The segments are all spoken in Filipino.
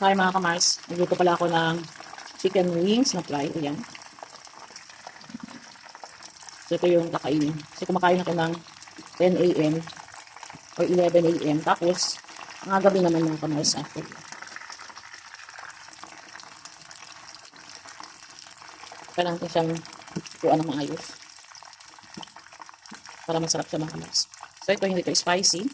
Sorry mga kamars, nagluto pala ako ng chicken wings na fry. Ayan. So ito yung kakainin. Kasi kumakain ako ng 10 a.m. or 11 a.m. Tapos, mga gabi naman mga kamars after. Kailangan ko siyang kuha ng maayos. Para masarap siya mga kamars. So ito hindi ito spicy.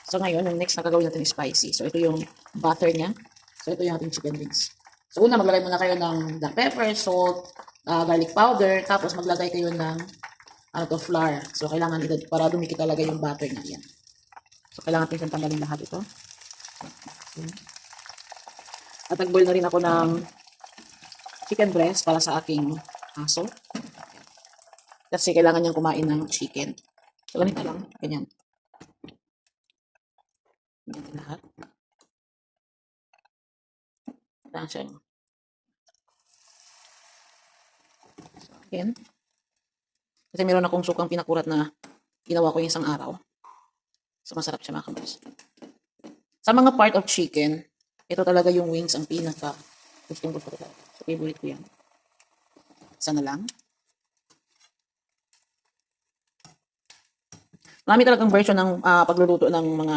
So ngayon, yung next na gagawin natin is spicy. So ito yung butter niya. So ito yung ating chicken wings. So una, maglagay muna kayo ng black pepper, salt, garlic powder, tapos maglagay kayo ng flour. So kailangan ito para dumikit talaga yung butter niya. Yan. So kailangan natin siyang tanggalin lahat ito. At nag-boil na rin ako ng chicken breast para sa aking aso. Kasi kailangan niyang kumain ng chicken. So ganito lang, ganyan. Ganyan lahat. Kailangan siyang kasi meron akong sukang pinakurat na ginawa ko yung isang araw. So, masarap siya mga kamars. Sa mga part of chicken, ito talaga yung wings ang pinaka gusto ko talaga. So, favorite ko yan. Isa na lang. Marami talagang version ng pagluluto ng mga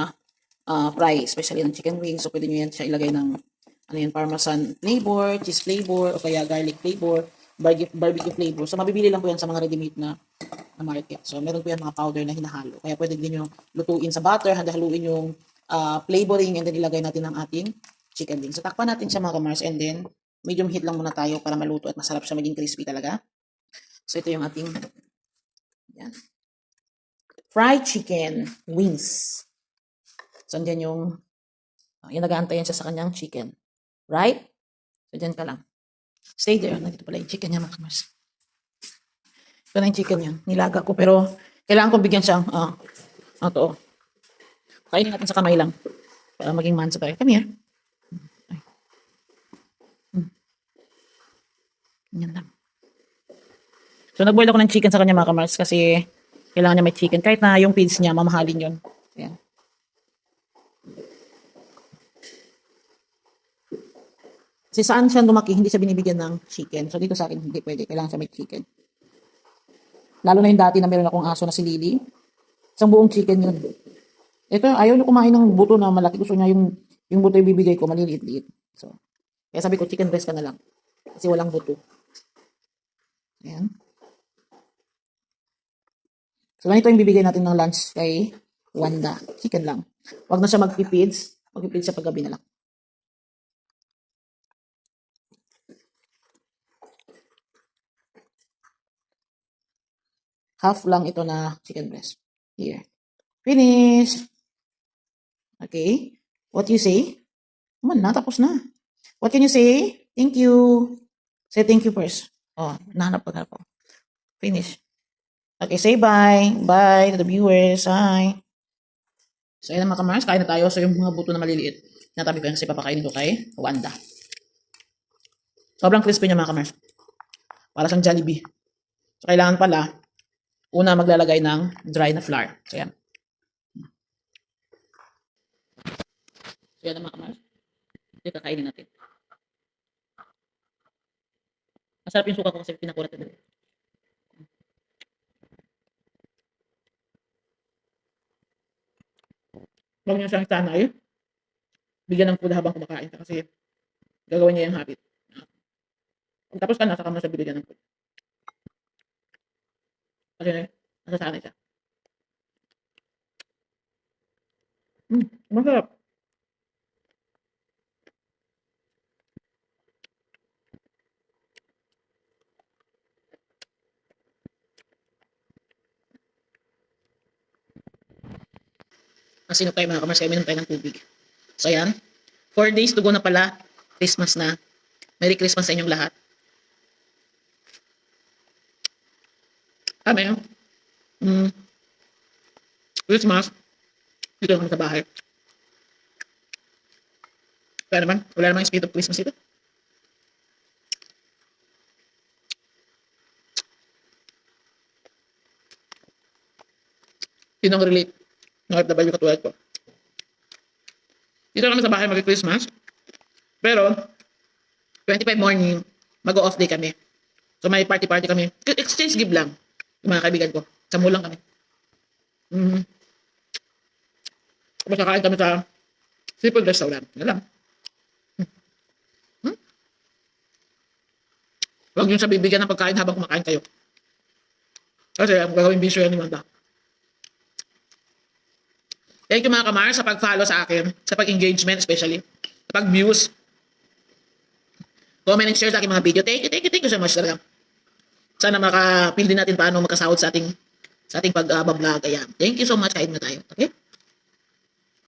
fry, especially ng chicken wings. So, pwede nyo yan siya ilagay ng parmesan flavor, cheese flavor, o kaya garlic flavor, barbecue flavor. So, mabibili lang po yan sa mga ready-made na market. So, meron po yan mga powder na hinahalo. Kaya pwede din yung lutuin sa butter, haluin yung flavoring, and then ilagay natin ang ating chicken wings. So, takpan natin siya mga kamars, and then medium heat lang muna tayo para maluto at masarap siya, maging crispy talaga. So, ito yung ating yan, fried chicken wings. So, andyan yung nag-aantayan siya sa kanyang chicken. Right? So, dyan ka lang. Stay there. Nandito pala yung chicken niya mga kamars. Ito na yung chicken yan. Nilaga ko pero kailangan kong bigyan siyang ito. Kainin natin sa kamay lang para maging mansa tayo. Come here. Yan lang. So nagboil ako ng chicken sa kanya mga kamars kasi kailangan niya may chicken. Kahit na yung feeds niya, mamahalin yun. Ayan. Kasi saan siya lumaki, hindi siya binibigyan ng chicken. So dito sa akin, hindi pwede. Kailangan siya may chicken. Lalo na yung dati na meron akong aso na si Lily. Isang buong chicken yun. Ito, ayaw niya kumain ng buto na malaki. Gusto niya yung buto yung bibigay ko, maliliit-liit. So, kaya sabi ko, chicken breast ka na lang. Kasi walang buto. Ayan. So, ganito yung bibigay natin ng lunch kay Wanda. Chicken lang. Huwag na siya mag-feeds. Mag-feeds siya paggabi na lang. Half lang ito na chicken breast. Here. Finish! Okay. What you say? Come on na, tapos na. What can you say? Thank you. Say thank you first. Oh, nahanap ko. Finish. Okay, say bye. Bye to the viewers. Hi. So, ayan mga kamars, kain na tayo. So, yung mga buto na maliliit, natabi ko yan kasi papakainin ko kay Wanda. Sobrang crispy niya mga kamars. Para siyang Jollibee. So, kailangan pala, una maglalagay ng dry na flour. So, yan. So, yan mga kamars. Ito kakainin natin. Masarap yung suka ko kasi pinakulat na dito. Huwag niyo siyang sanay. Bigyan ng food habang kumakain ka kasi gagawin niya yung habit. Pag tapos ka na, saka mo siya bigyan ng food. Kasi nasasanay siya. Masarap. Kasi tayo mga kamars, kaya minum tayo ng tubig. So ayan, 4 days to go na pala. Christmas na. Merry Christmas sa inyong lahat. Kami, Christmas, dito naman sa bahay. Kaya naman, wala namang spirit of Christmas dito. Sinong relate? Ng OFW katulad ko. Dito naman sa bahay mag-Christmas. Pero, 25 morning, mag-off day kami. So may party-party kami. Exchange gift lang. Yung mga kaibigan ko. Sa mall lang kami. Tapos nakain kami sa seafood restaurant. Yan lang. Huwag yun sa bibigyan ng pagkain habang kumakain kayo. Kasi ang gagawin bisyo yan ni Wanda. Thank you mga kamar sa pag-follow sa akin. Sa pag-engagement especially. Sa pag-views. Comment and share sa aking mga video. Thank you so much talaga. Sana makapil din natin paano magkasahod sa ating pag-vlog. Ayan. Thank you so much. Kain na tayo. Okay?